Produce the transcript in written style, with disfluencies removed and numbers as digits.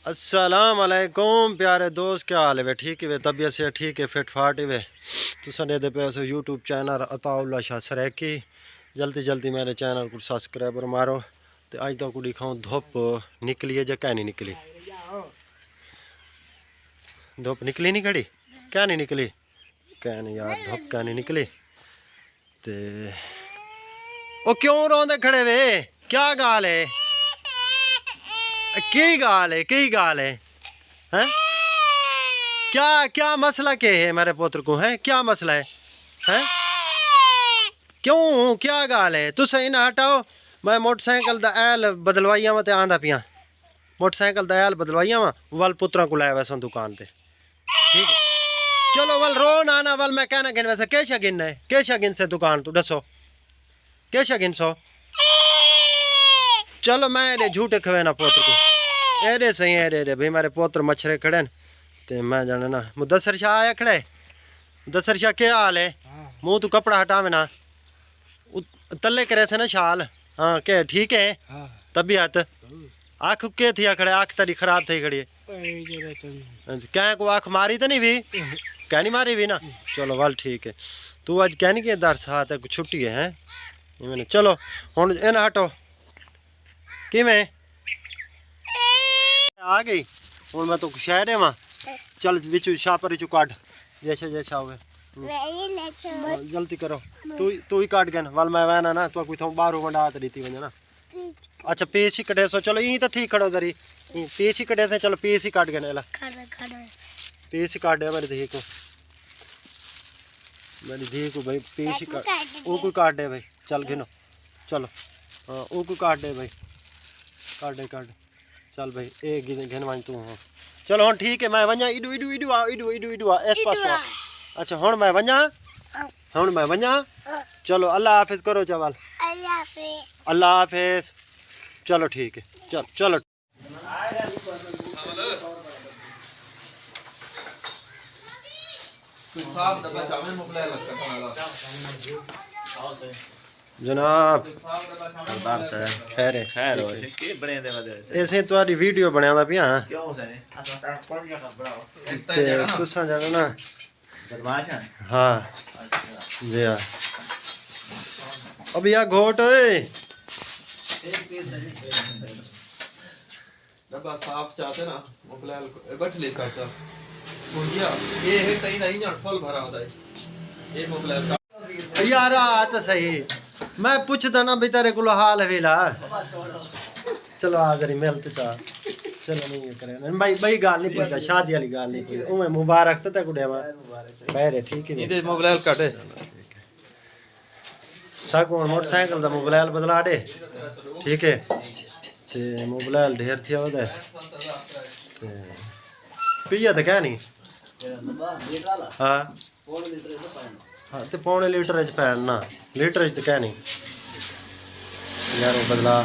अस्सलाम वालेकुम प्यारे दोस्त, क्या हाल है वे? ठीक है वे, तबीयत से ठीक है, फिट फाट वे। तुसा दे पे यूट्यूब चैनल अताउल्ला शाह सरैकी, जल्दी जल्दी मेरे चैनल को सब्सक्राइबर मारो। तो अज तक दिखाऊँ धुप निकली है क्या नहीं निकली? धुप निकली नहीं खड़ी, क्या नहीं निकली? क्या नहीं यार, धुप क्या नहीं निकली? ते ओ क्यों रोंदे खड़े वे? क्या गाल है? की गाल है? की गाल है? हैं? क्या क्या मसला क्या है मेरे पुत्र को? है क्या मसला है? हैं? क्यों क्या गाल है? तुस इन्हें हटाओ। मैं मोटरसाइकिल दा ऐल बदलवाइया वा ते आंदा पिया। मोटरसाइकिल दा ऐल बदलवाइया वा, वल पुत्रा को लाया वैसा दुकान ते। ठीक है, चलो वल रो ना ना, वल मैं कहना गिन वैसे केशा गिन है, केशा गिन से दुकान तू दसो, केशा गिन सो? चलो मैं एडे झूठे खवे ना पुत्र को, एडे सही एडे भाई मेरे पुत्र मच्छरे खड़े न। ते मैं जाना ना मुदस्सर शाह आया खड़े। मुदस्सर शाह क्या हाल है? मुँह तू कपड़ा हटावे ना, तले करे से ना शाल। हाँ क्या ठीक है? तबीयत आँख के थी खड़े, आँख तेरी खराब थी खड़ी क्या को आँख मारी तो नहीं भी? क्या नहीं मारी भी ना? चलो वाल ठीक है। तू अज क्या नहीं किया दर्श हाथ है छुट्टी है मैंने। चलो हूँ इन हटो कि मैं आ गई हूँ, मैं तो शह देव। चल बिचू छापर चू काट जैसे जैसा हुए, जल्दी करो। तू ही काट गया वाल मैं वहना ना तो कोई थो बारू वंडा दी थी वजे ना। अच्छा पीस ही कटे सो, चलो यहीं तो थी खड़ो दरी, पीस ही कटे थे, चलो पीस ही काट गए। पीस ही काट दे मेरी धी को, मेरी धी को भाई पीस ही काट, वो कोई काट दे भाई। चल गिनो चलो, हाँ वो कोई काट दे भाई, काट दे काट दे। चल भाई एक गिन वन तू। हाँ चलो हाँ ठीक है, मैं वजा इडू इडू इडू आ इडू इडू इडू आ इस पास आ। अच्छा हूँ मैं वजा, हूँ मैं वजा। चलो अल्लाह हाफिज करो चवाल, अल्लाह हाफिज। चलो ठीक है, चल चलो। जनाब सरदार साहब खैर है? खैर ऐसे तुम्हारी वीडियो बनाया पिया तुसा जाना ना। हाँ जी हाँ, अब यह घोट साफ चाहते ना बैठ ले चाचा भुजिया ये है तई नहीं ना फल भरा होता है ये मोबाइल यार आ तो सही। मैं पूछता ना भी तेरे को हाल वेला। चलो आ जरी मिल तो चाह। चलो नहीं करे भाई भाई गाल नहीं पूछता, शादी वाली गाल नहीं पूछता। उमे मुबारक तो तेको देवा पैरे ठीक है। ये मोबाइल काटे साको मोटरसाइकिल दा मोबाइल बदला दे ठीक है। ते मोबाइल ढेर थिया वदा ते पिया तो क्या नहीं। हाँ हाँ तो पौने लीटर पैन ना, लीटर तो क्या नहीं यार बदला।